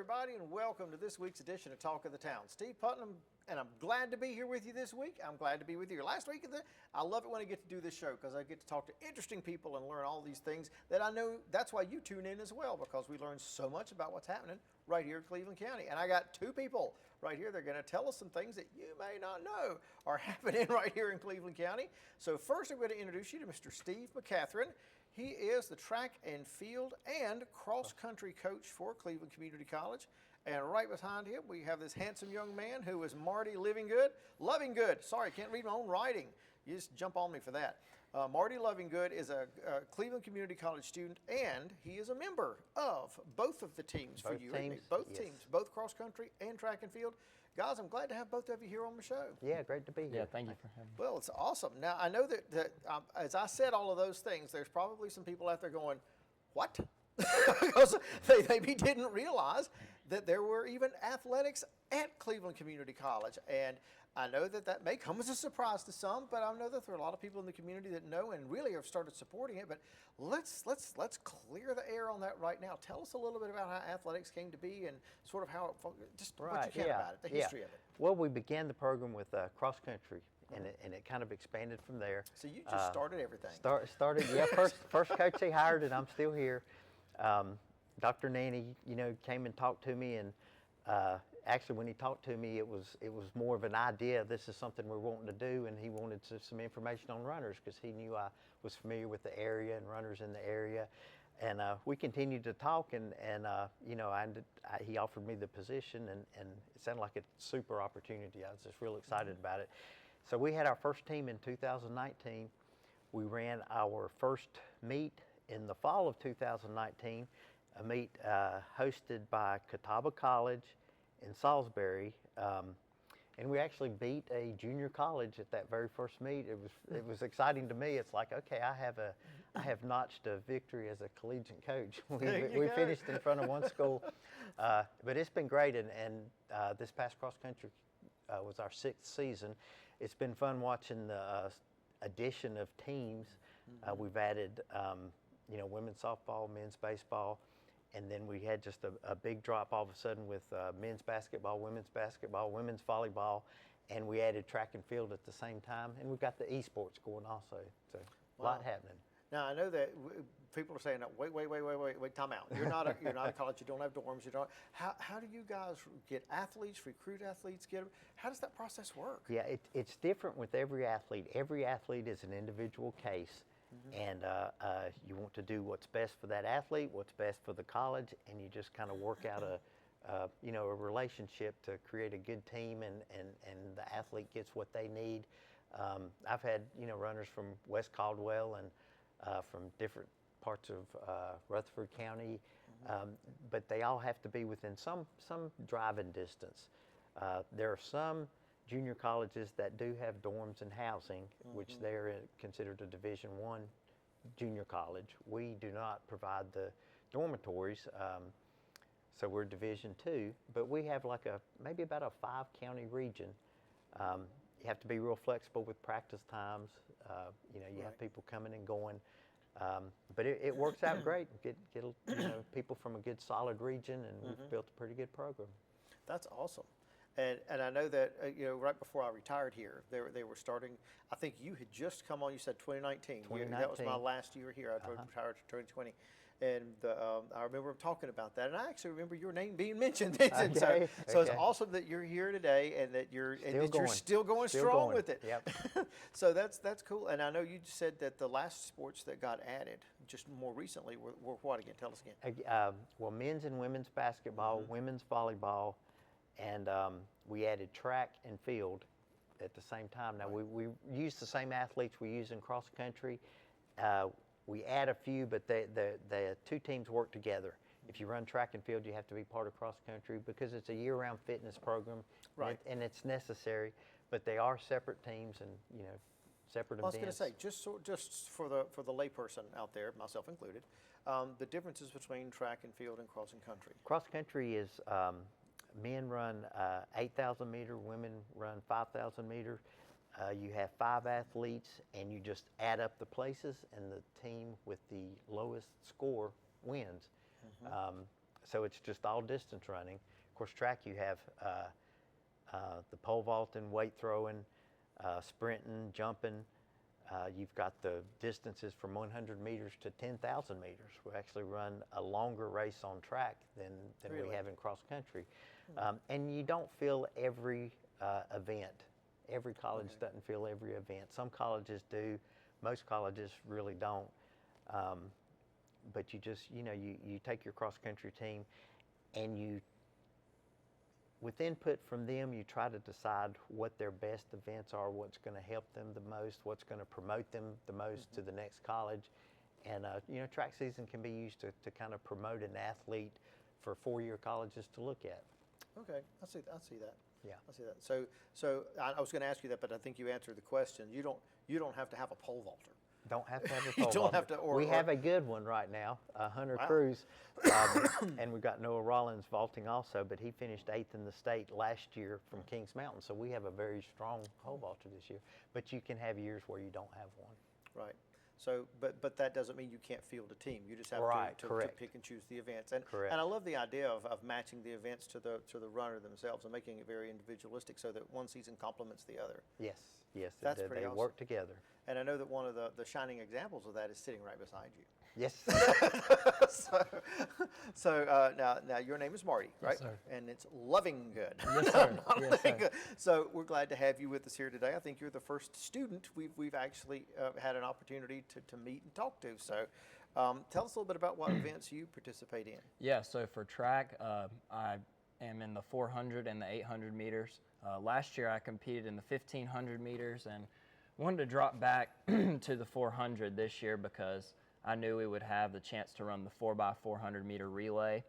everybody, and welcome to this week's edition of Talk of the Town. Steve Putnam, and I'm glad to be here with you this week. I'm glad to be with you last week. I love it when I get to do this show because I get to talk to interesting people and learn all these things that I know. That's why you tune in as well, because we learn so much about what's happening right here in Cleveland County. And I got two people right here. They're going to tell us some things that you may not know are happening right here in Cleveland County. So first, I'm going to introduce you to Mr. Steve McCatherine. He is the track and field and cross-country coach for Cleveland Community College. And right behind him, we have this handsome young man who is Marty Lovingood. Sorry, can't read my own writing. You just jump on me for that. Marty Lovingood is a Cleveland Community College student, and he is a member of both of the teams for you. Both teams, both cross-country and track and field. Guys, I'm glad to have both of you here on the show. Yeah, great to be here. Yeah, thank you for having me. Well, it's awesome. Now, I know that as I said all of those things, there's probably some people out there going, what? Because they maybe didn't realize that there were even athletics at Cleveland Community College. And I know that may come as a surprise to some, but I know that there are a lot of people in the community that know and really have started supporting it. But let's clear the air on that right now. Tell us a little bit about how athletics came to be and sort of how it, just what you can about it, the history of it. Well, we began the program with cross country, and it kind of expanded from there. So you just started everything. Started, yeah. First coach he hired, and I'm still here. Dr. Nanny, came and talked to me, and actually when he talked to me, it was more of an idea. This is something we're wanting to do, and he wanted some information on runners because he knew I was familiar with the area and runners in the area. And we continued to talk, and he offered me the position, and it sounded like a super opportunity. I was just real excited about it. So we had our first team in 2019. We ran our first meet in the fall of 2019, a meet hosted by Catawba College in Salisbury, and we actually beat a junior college at that very first meet. It was exciting to me. It's like, okay, I have notched a victory as a collegiate coach. We finished in front of one school, but it's been great. And this past cross country was our 6th season. It's been fun watching the addition of teams. We've added women's softball, men's baseball, and then we had just a big drop all of a sudden with men's basketball, women's volleyball, and we added track and field at the same time, and we've got the esports going also, so a lot happening. Now I know that people are saying, wait, time out. You're not a college. You don't have dorms. You don't. How do you guys get athletes, recruit athletes, get them? How does that process work? Yeah, it's different with every athlete. Every athlete is an individual case. And you want to do what's best for that athlete, what's best for the college, and you just kind of work out a relationship to create a good team, and the athlete gets what they need. I've had runners from West Caldwell and from different parts of Rutherford County, but they all have to be within some driving distance. There are some junior colleges that do have dorms and housing, which they're considered a Division I junior college. We do not provide the dormitories, so we're Division II, but we have maybe about a 5-county region. You have to be real flexible with practice times. You have people coming and going, but it works out great. Get people from a good solid region, and we've built a pretty good program. That's awesome. And I know that right before I retired here, they were starting. I think you had just come on. You said 2019. That was my last year here. I retired in 2020, and I remember talking about that. And I actually remember your name being mentioned. So it's awesome that you're here today, and that you're still going strong with it. Yep. So that's cool. And I know you said that the last sports that got added just more recently were what again? Tell us again. Well, men's and women's basketball, women's volleyball. And we added track and field at the same time. Now, we use the same athletes we use in cross country. We add a few, but the two teams work together. If you run track and field, you have to be part of cross country because it's a year-round fitness program, and it's necessary. But they are separate teams and separate events. I was going to say, just for the layperson out there, myself included, the differences between track and field and cross country. Cross country is. Men run 8,000 meter, women run 5,000 meter. You have 5 athletes, and you just add up the places, and the team with the lowest score wins. so it's just all distance running. Of course, track you have the pole vaulting, weight throwing, sprinting, jumping. You've got the distances from 100 meters to 10,000 meters. We actually run a longer race on track than Really? we have in cross country. And you don't fill every event. Every college doesn't fill every event. Some colleges do. Most colleges really don't. But you just, you take your cross country team and with input from them, you try to decide what their best events are, what's going to help them the most, what's going to promote them the most to the next college. And, track season can be used to kind of promote an athlete for four-year colleges to look at. Okay, I see that. Yeah. I see that. So I was going to ask you that, but I think you answered the question. You don't have to have a pole vaulter. Don't have to have a You pole don't vaulter. have to- or- we or- have a good one right now, Hunter Wow. Cruz, and we've got Noah Rollins vaulting also, but he finished 8th in the state last year from Kings Mountain, so we have a very strong pole vaulter this year. But you can have years where you don't have one. Right. So, but that doesn't mean you can't field a team. You just have Right, to correct. pick and choose the events. And Correct. and I love the idea of matching the events to the runner themselves and making it very individualistic so that one season complements the other. Yes, That's pretty they awesome. work together. And I know that one of the shining examples of that is sitting right beside you. Yes. So now your name is Marty, right? sir. And it's Loving Good. Yes, sir. Not Yes, Loving sir. Good. So we're glad to have you with us here today. I think you're the first student we've actually had an opportunity to meet and talk to. So tell us a little bit about what events you participate in. Yeah, so for track, I am in the 400 and the 800 meters. Last year I competed in the 1500 meters and wanted to drop back to the 400 this year because I knew we would have the chance to run the 4x400 meter relay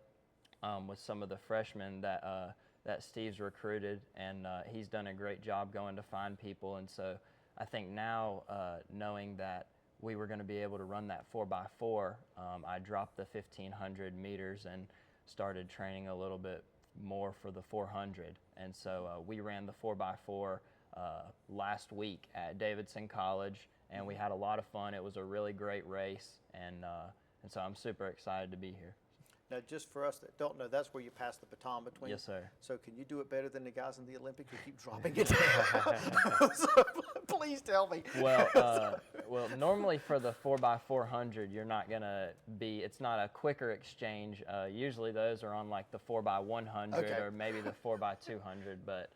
with some of the freshmen that Steve's recruited, and he's done a great job going to find people. And so I think now, knowing that we were going to be able to run that 4x4, I dropped the 1500 meters and started training a little bit more for the 400. And so we ran the 4x4 last week at Davidson College, and we had a lot of fun. It was a really great race, and so I'm super excited to be here. Now, just for us that don't know, that's where you pass the baton between. Yes, sir. So can you do it better than the guys in the Olympics who keep dropping it down? So please tell me. Well, normally for the 4x400, you're not gonna be. It's not a quicker exchange. Usually those are on like the 4x100 Okay. or maybe the 4x200. But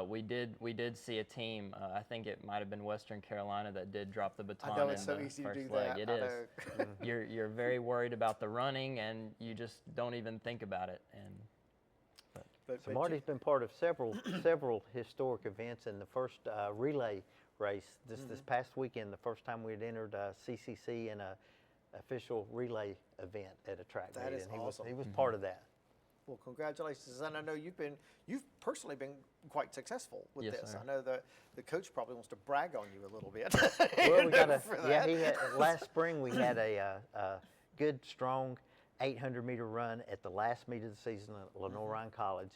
we did see a team. I think it might have been Western Carolina that did drop the baton. I know it's in so the easy to first do leg. that. It I is. know. You're very worried about the running, and you just don't even think about it. And But So Marty's been part of several historic events. In the first relay race this past weekend, the first time we had entered CCC in a official relay event at a track That meet, is and awesome. he was part of that. Well, congratulations, and I know you've personally been quite successful with Yes, this. sir. I know that the coach probably wants to brag on you a little bit. Well, we got for yeah. that. He had last spring we had a good strong 800-meter run at the last meet of the season at Lenore Ryan College,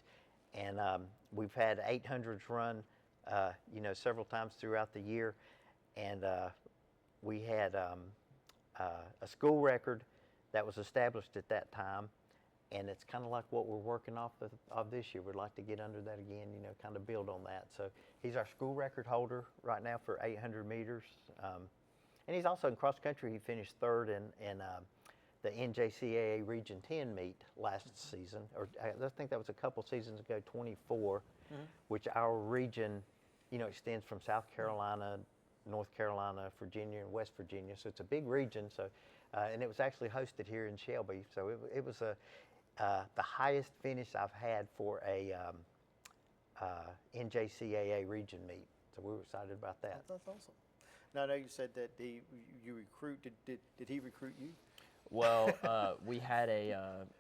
and we've had 800s run, several times throughout the year, and we had a school record that was established at that time. And it's kind of like what we're working off of this year. We'd like to get under that again, kind of build on that. So he's our school record holder right now for 800 meters. And he's also in cross country. He finished third in the NJCAA Region 10 meet last season, or I think that was a couple seasons ago, 24, which our region, extends from South Carolina, North Carolina, Virginia, and West Virginia. So it's a big region. So, and it was actually hosted here in Shelby. So it was the highest finish I've had for a NJCAA region meet. So we were excited about that. That's awesome. Now I know you said that you recruit. Did he recruit you? well, we had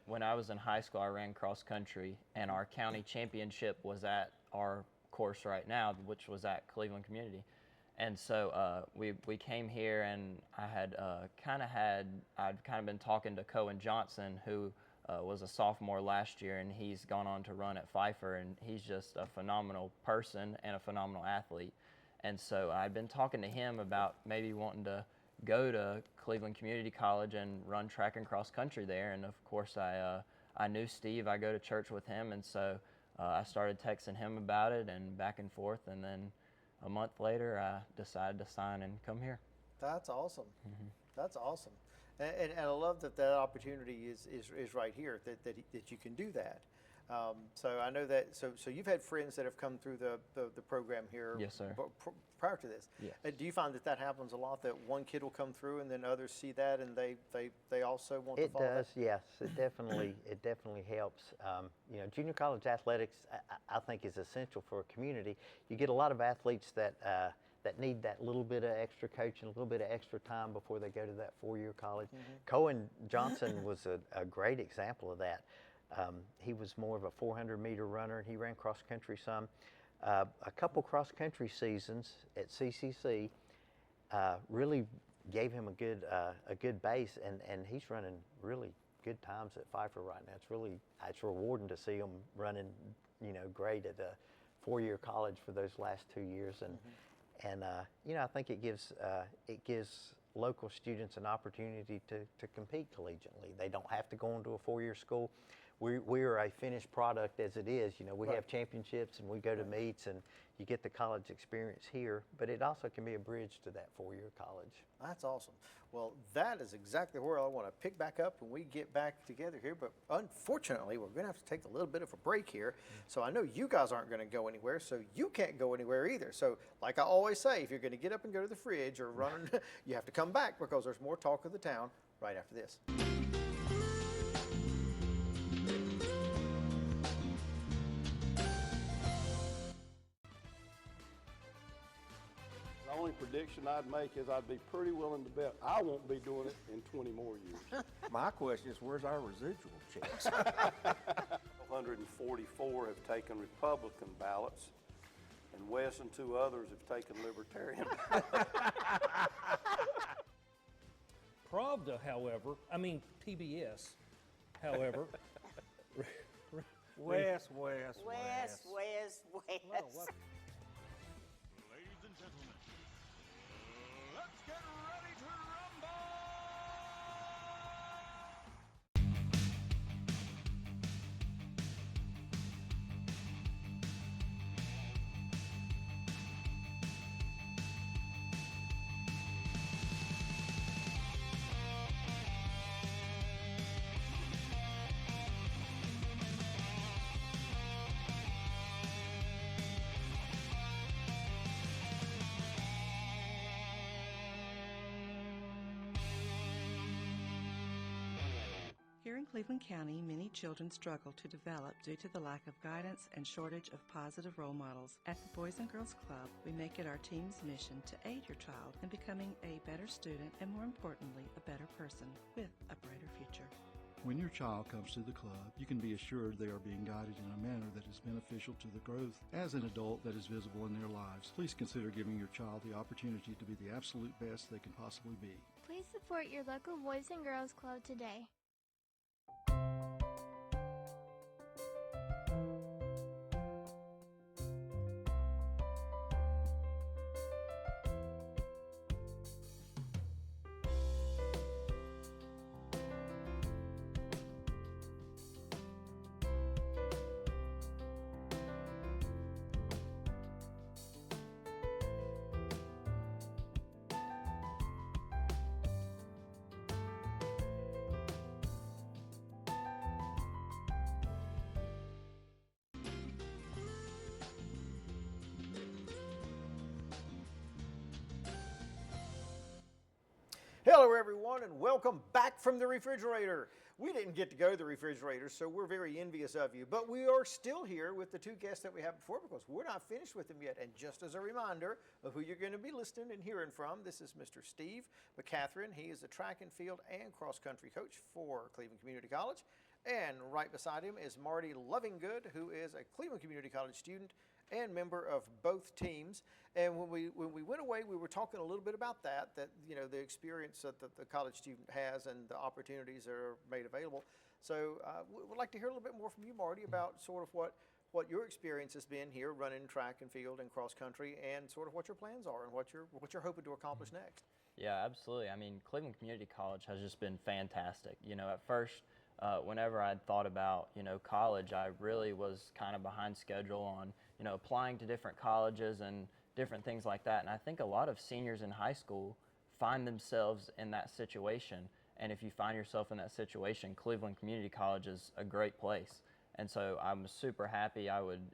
when I was in high school, I ran cross country, and our county championship was at our course right now, which was at Cleveland Community. And so we came here, and I'd kind of been talking to Cohen Johnson, who was a sophomore last year, and he's gone on to run at Pfeiffer, and he's just a phenomenal person and a phenomenal athlete. And so I'd been talking to him about maybe wanting to go to Cleveland Community College and run track and cross country there. And of course I I knew Steve. I go to church with him, and so I started texting him about it and back and forth. And then a month later, I decided to sign and come here. That's awesome. That's awesome. And I love that that opportunity is right here, that you can do that. So I know that, so you've had friends that have come through the program here. Yes, sir. Prior to this. Yes. Do you find that that happens a lot, that one kid will come through and then others see that and they also want to It follow does, that? yes. It definitely helps. You know, junior college athletics, I think, is essential for a community. You get a lot of athletes that need that little bit of extra coaching, a little bit of extra time before they go to that four-year college. Cohen Johnson was a great example of that. He was more of a 400-meter runner, and he ran cross-country some. A couple cross-country seasons at CCC really gave him a good base, and he's running really good times at Pfeiffer right now. It's rewarding to see him running, you know, great at a four-year college for those last 2 years, and you know, I think it gives local students an opportunity to compete collegiately. They don't have to go into a four-year school. We are a finished product as it is. You know, we have championships and we go to meets and you get the college experience here, but it also can be a bridge to that four-year college. That's awesome. Well, that is exactly where I want to pick back up when we get back together here. But unfortunately, we're going to have to take a little bit of a break here. So I know you guys aren't going to go anywhere, so you can't go anywhere either. So like I always say, if you're going to get up and go to the fridge or run, you have to come back because there's more talk of the town right after this. The only prediction I'd make is I'd be pretty willing to bet I won't be doing it in 20 more years. My question is, where's our residual checks? 144 have taken Republican ballots, and Wes and two others have taken Libertarian ballots. Pravda, however, PBS, however. Wes. Wes. Ladies and gentlemen, let's get ready to rumble! Here in Cleveland County, many children struggle to develop due to the lack of guidance and shortage of positive role models. At the Boys and Girls Club, we make it our team's mission to aid your child in becoming a better student and, more importantly, a better person with a brighter future. When your child comes to the club, you can be assured they are being guided in a manner that is beneficial to the growth as an adult that is visible in their lives. Please consider giving your child the opportunity to be the absolute best they can possibly be. Please support your local Boys and Girls Club today. Hello everyone and welcome back from the refrigerator. We didn't get to go to the refrigerator, so we're very envious of you, but we are still here with the two guests that we had before because we're not finished with them yet. And just as a reminder of who you're going to be listening and hearing from, this is Mr. Steve McCatherine. He is a track and field and cross-country coach for Cleveland Community College. And right beside him is Marty Lovingood, who is a Cleveland Community College student and member of both teams. And when we went away, we were talking a little bit about that you know, the experience that the college student has and the opportunities that are made available. So we'd like to hear a little bit more from you, Marty, about sort of what your experience has been here running track and field and cross country, and sort of what your plans are and what you're hoping to accomplish next. Yeah, absolutely. I mean, Cleveland Community College has just been fantastic. You know, at first, whenever I'd thought about, college, I really was kind of behind schedule on, applying to different colleges and different things like that. And I think a lot of seniors in high school find themselves in that situation. And if you find yourself in that situation, Cleveland Community College is a great place. And so I'm super happy.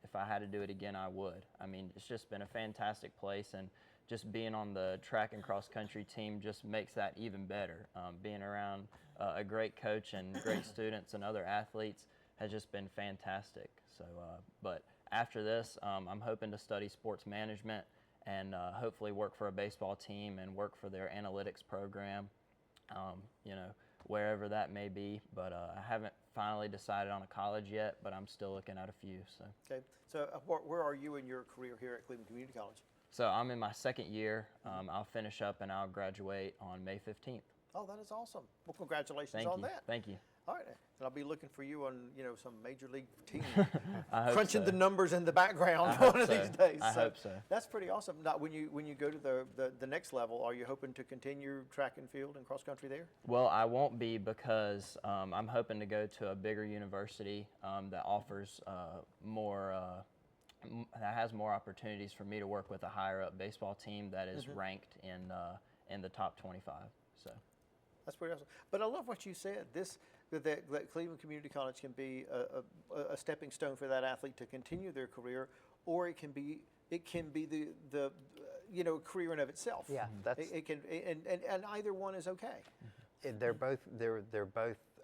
If I had to do it again, I would. I mean, it's just been a fantastic place, and just being on the track and cross country team just makes that even better. Being around a great coach and great students and other athletes has just been fantastic. So, but after this, I'm hoping to study sports management and hopefully work for a baseball team and work for their analytics program, wherever that may be. But I haven't finally decided on a college yet, but I'm still looking at a few. So. Okay. So where are you in your career here at Cleveland Community College? So I'm in my second year. I'll finish up and I'll graduate on May 15th. Oh, that is awesome. Well, congratulations Thank on you. that. Thank you. All right. And I'll be looking for you on, some major league team, I hope crunching so. the numbers in the background I hope one of so. these days. I hope so. That's pretty awesome. Now, when you go to the next level, are you hoping to continue track and field and cross country there? Well, I won't be, because I'm hoping to go to a bigger university that offers that has more opportunities for me to work with a higher up baseball team that is ranked in the top 25. So That's pretty awesome. But I love what you said. That Cleveland Community College can be a stepping stone for that athlete to continue their career, or it can be the career in of itself. Yeah, that's it can, and either one is okay. they're both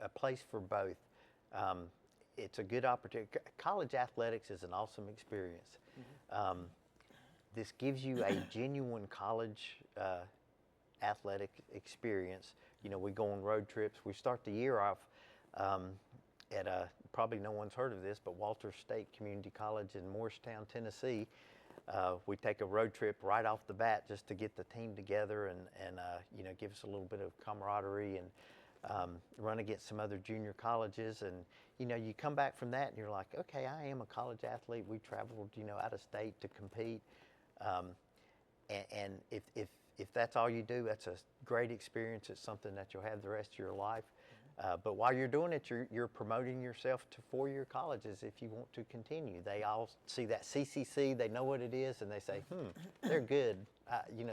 a place for both. It's a good opportunity. College athletics is an awesome experience. This gives you a genuine college athletic experience. We go on road trips. We start the year off at probably no one's heard of this, but Walters State Community College in Morristown, Tennessee. We take a road trip right off the bat just to get the team together and give us a little bit of camaraderie and run against some other junior colleges. And you come back from that and you're like, okay, I am a college athlete. We traveled out of state to compete, and if that's all you do, that's a great experience. It's something that you'll have the rest of your life. But while you're doing it, you're promoting yourself to four-year colleges if you want to continue. They all see that CCC, they know what it is, and they say, they're good.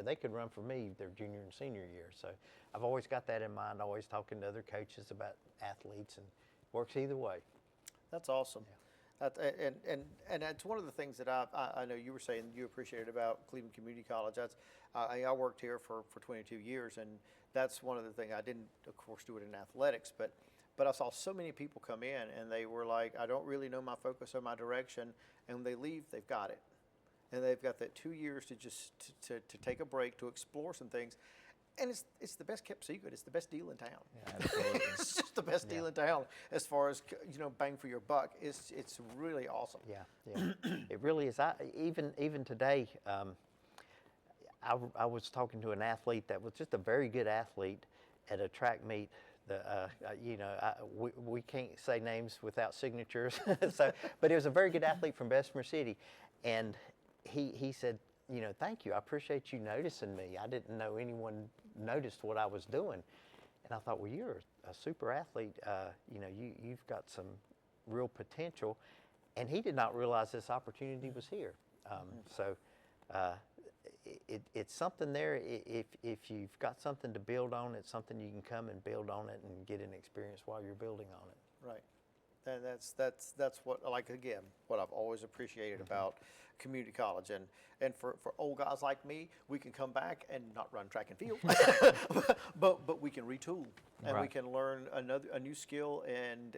They could run for me their junior and senior year. So I've always got that in mind, always talking to other coaches about athletes, and works either way. That's awesome. Yeah. And that's one of the things that I know you were saying you appreciated about Cleveland Community College. I worked here for 22 years, and that's one of the things. I didn't, of course, do it in athletics, but I saw so many people come in and they were like, I don't really know my focus or my direction, and when they leave, they've got it. And they've got that 2 years to just to take a break, to explore some things. And it's the best kept secret. It's the best deal in town. Yeah, absolutely. It's just the best deal in town as far as bang for your buck. It's really awesome. Yeah, it really is. Even today, I was talking to an athlete that was just a very good athlete at a track meet. We can't say names without signatures. But he was a very good athlete from Bessemer City, and he said, thank you. I appreciate you noticing me. I didn't know anyone noticed what I was doing. And I thought, well, you're a super athlete. You've got some real potential. And he did not realize this opportunity was here. It's something there. If you've got something to build on, it's something you can come and build on it and get an experience while you're building on it. Right. And that's what, again, what I've always appreciated about community college. And for old guys like me, we can come back and not run track and field, but we can retool and we can learn a new skill. And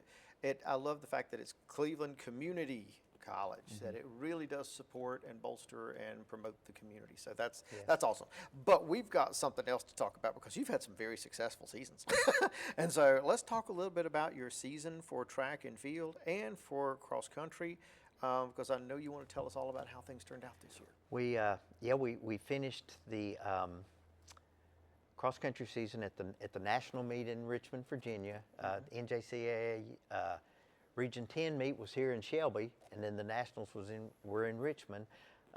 I love the fact that it's Cleveland Community College, that it really does support and bolster and promote the community. So that's awesome. But we've got something else to talk about because you've had some very successful seasons. And so let's talk a little bit about your season for track and field and for cross country, because I know you want to tell us all about how things turned out this year. We finished the cross country season at the national meet in Richmond, Virginia. NJCAA Region 10 meet was here in Shelby, and then the Nationals were in Richmond.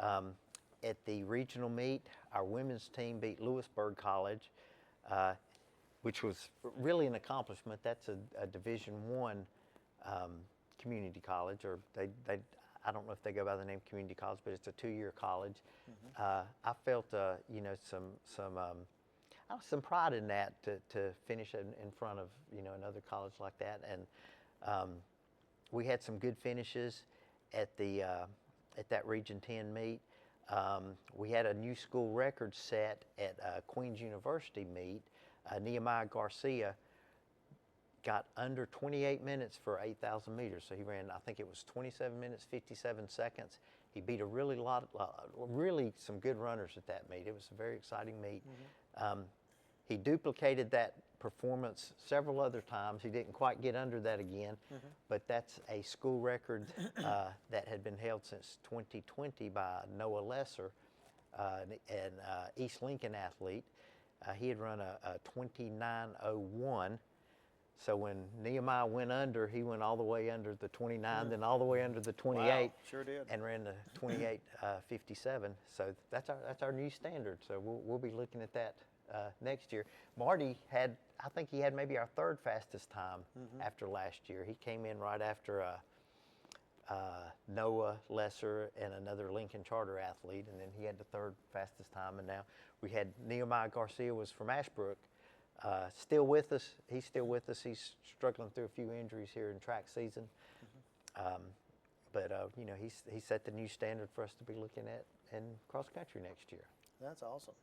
At the regional meet, our women's team beat Lewisburg College. which was really an accomplishment. That's a Division I community college, or I don't know if they go by the name community college, but it's a 2-year college. I felt some pride in that to finish in front of another college like that, and we had some good finishes at that Region 10 meet. We had a new school record set at Queens University meet. Nehemiah Garcia got under 28 minutes for 8,000 meters. So he ran, I think it was 27 minutes, 57 seconds. He beat really some good runners at that meet. It was a very exciting meet. He duplicated that performance several other times. He didn't quite get under that again, but that's a school record that had been held since 2020 by Noah Lesser, an East Lincoln athlete. He had run a 29:01. So when Nehemiah went under, he went all the way under the 29, then all the way under the 28, Wow, sure did. and ran the 28:57. So that's our new standard. So we'll be looking at that next year. Marty had, I think he had maybe our third fastest time after last year. He came in right after Noah Lesser and another Lincoln Charter athlete, and then he had the third fastest time. And now we had Nehemiah Garcia was from Ashbrook. Still with us. He's still with us. He's struggling through a few injuries here in track season. But he set the new standard for us to be looking at in cross country next year. That's awesome.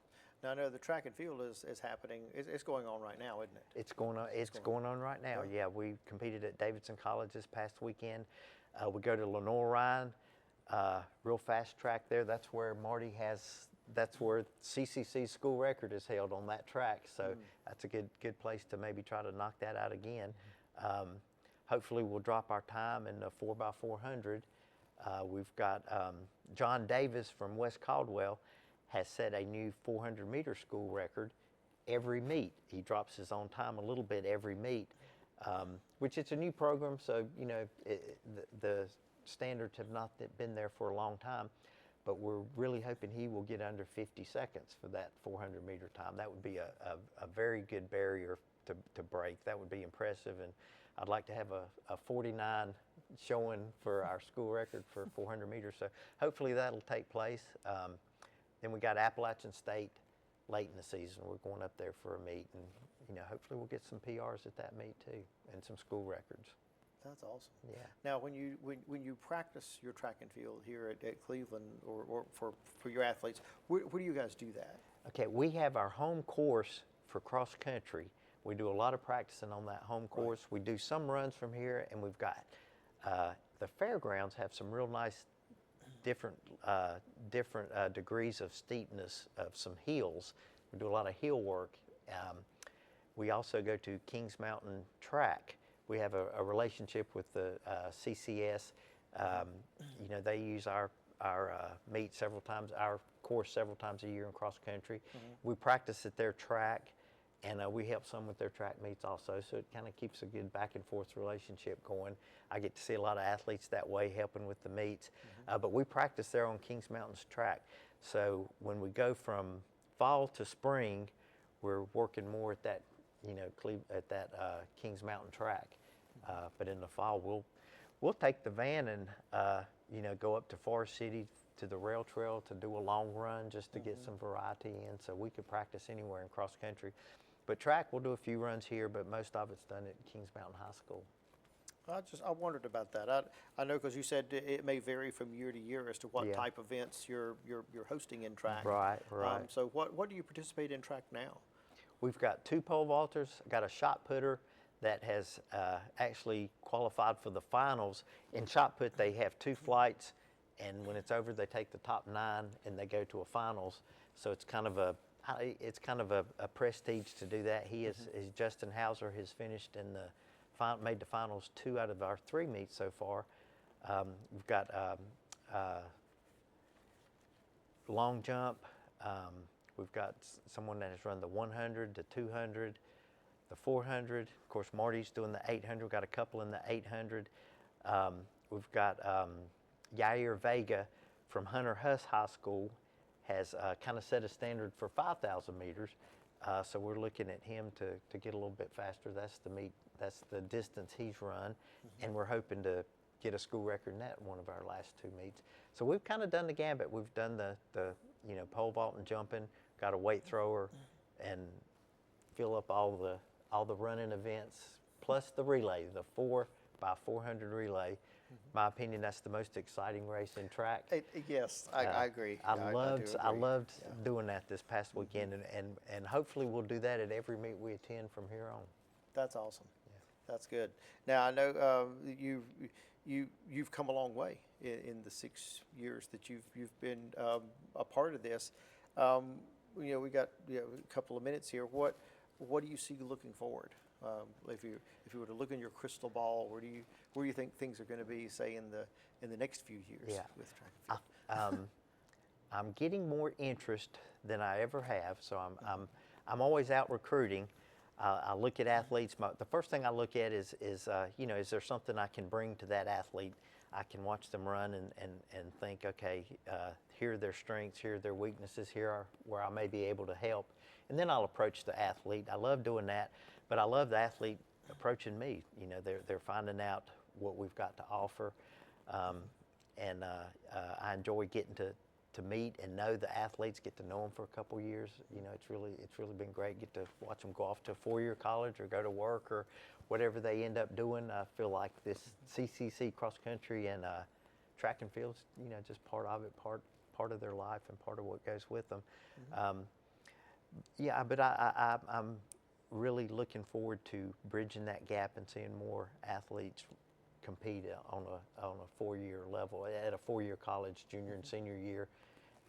Now I know the track and field is happening. It's going on right now, isn't it? It's going on. It's going on right now. Yeah, we competed at Davidson College this past weekend. We go to Lenore Ryan, real fast track there. That's where Marty has. That's where CCC's school record is held on that track. So that's a good place to maybe try to knock that out again. Hopefully we'll drop our time in the 4x400. We've got John Davis from West Caldwell has set a new 400-meter school record every meet. He drops his own time a little bit every meet, which it's a new program, so the standards have not been there for a long time. But we're really hoping he will get under 50 seconds for that 400-meter time. That would be a very good barrier to break. That would be impressive, and I'd like to have a 49 showing for our school record for 400 meters. So hopefully that'll take place. Then we got Appalachian State late in the season. We're going up there for a meet, and hopefully we'll get some PRs at that meet too, and some school records. That's awesome. Yeah. Now, when you practice your track and field here at Cleveland or for your athletes, where do you guys do that? Okay, we have our home course for cross country. We do a lot of practicing on that home course. We do some runs from here, and we've got the fairgrounds have some real nice different degrees of steepness of some hills. We do a lot of hill work. We also go to Kings Mountain Track. We have a relationship with the CCS. They use our meet several times, our course several times a year in cross country. We practice at their track, and we help some with their track meets also. So it kind of keeps a good back and forth relationship going. I get to see a lot of athletes that way helping with the meets. But we practice there on Kings Mountain's track. So when we go from fall to spring, we're working more at that Kings Mountain track. But in the fall, we'll take the van and go up to Forest City to the rail trail to do a long run just to get some variety in. So we could practice anywhere in cross country. But track, we'll do a few runs here, but most of it's done at Kings Mountain High School. I wondered about that. I know because you said it may vary from year to year as to what type of events you're hosting in track. Right. So what do you participate in track now? We've got 2 pole vaulters, got a shot putter that has actually qualified for the finals. In shot put, they have 2 flights, and when it's over, they take the top 9 and they go to a finals. So it's kind of a prestige to do that. He is Justin Hauser has finished in made the finals 2 out of our 3 meets so far. We've got long jump. We've got someone that has run the 100, the 200, the 400. Of course, Marty's doing the 800. We've got a couple in the 800. We've got Yair Vega from Hunter Huss High School has kind of set a standard for 5,000 meters. So we're looking at him to get a little bit faster. That's the meet. That's the distance he's run, and we're hoping to get a school record in that in one of our last 2 meets. So we've kind of done the gambit. We've done the pole vault and jumping, got a weight thrower, and fill up all the running events plus the relay, the 4x400 relay. My opinion, that's the most exciting race in track. Yes, I agree. I do agree. loved doing that this past weekend, and hopefully we'll do that at every meet we attend from here on. That's awesome. That's good. Now I know you've come a long way in the 6 years that you've been a part of this. We got a couple of minutes here. What do you see looking forward? If you were to look in your crystal ball, where do you think things are going to be, say in the next few years with track and field? I'm getting more interest than I ever have, so I'm always out recruiting. I look at athletes. The first thing I look at is there something I can bring to that athlete? I can watch them run and think, okay, here are their strengths, here are their weaknesses, here are where I may be able to help. And then I'll approach the athlete. I love doing that, but I love the athlete approaching me. They're finding out what we've got to offer, and I enjoy getting to meet and know the athletes, get to know them for a couple years. It's really been great. Get to watch them go off to a 4-year college or go to work or whatever they end up doing. I feel like this CCC cross country and track and field's just part of it, part of their life and part of what goes with them. But I'm really looking forward to bridging that gap and seeing more athletes compete on a 4-year level at a 4-year college, junior and senior year,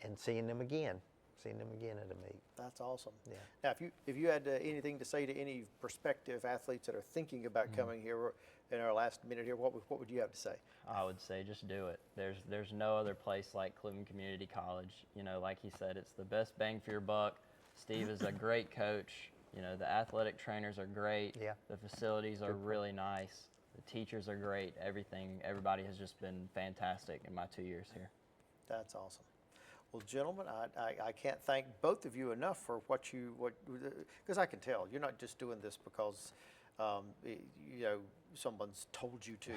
and seeing them again at a meet. That's awesome. Yeah. Now, if you had anything to say to any prospective athletes that are thinking about coming here in our last minute here, what would you have to say? I would say just do it. There's no other place like Cleveland Community College. Like he said, it's the best bang for your buck. Steve is a great coach. The athletic trainers are great. Yeah. The facilities are really nice. The teachers are great. Everybody has just been fantastic in my 2 years here. That's awesome. Well, gentlemen, I can't thank both of you enough for because I can tell you're not just doing this because someone's told you to.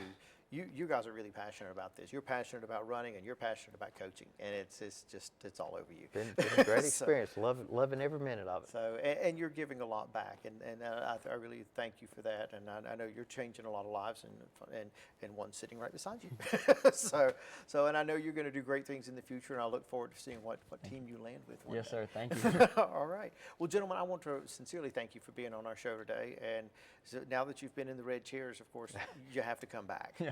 You guys are really passionate about this. You're passionate about running and you're passionate about coaching, and it's all over you. Been a great experience. Loving every minute of it. So and you're giving a lot back, and I really thank you for that. And I know you're changing a lot of lives, and one sitting right beside you. so and I know you're going to do great things in the future, and I look forward to seeing what team you land with. Yes, sir. Thank you. All right. Well, gentlemen, I want to sincerely thank you for being on our show today. And so now that you've been in the red chairs, of course, you have to come back. Yeah.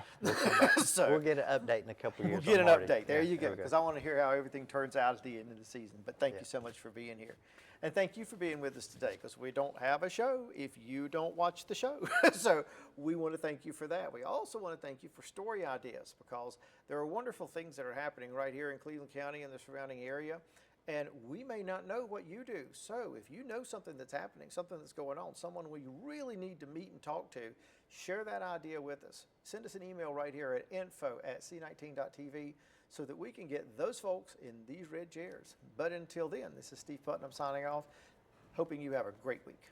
So we'll get an update in a couple of years. We'll get an Marty. update. There you go. we Because I want to hear how everything turns out at the end of the season. But thank you so much for being here. And thank you for being with us today, because we don't have a show if you don't watch the show. So we want to thank you for that. We also want to thank you for story ideas, because there are wonderful things that are happening right here in Cleveland County and the surrounding area. And we may not know what you do. So if you know something that's happening, something that's going on, someone we really need to meet and talk to, share that idea with us. Send us an email right here at info@c19.tv so that we can get those folks in these red chairs. But until then, this is Steve Putnam signing off, hoping you have a great week.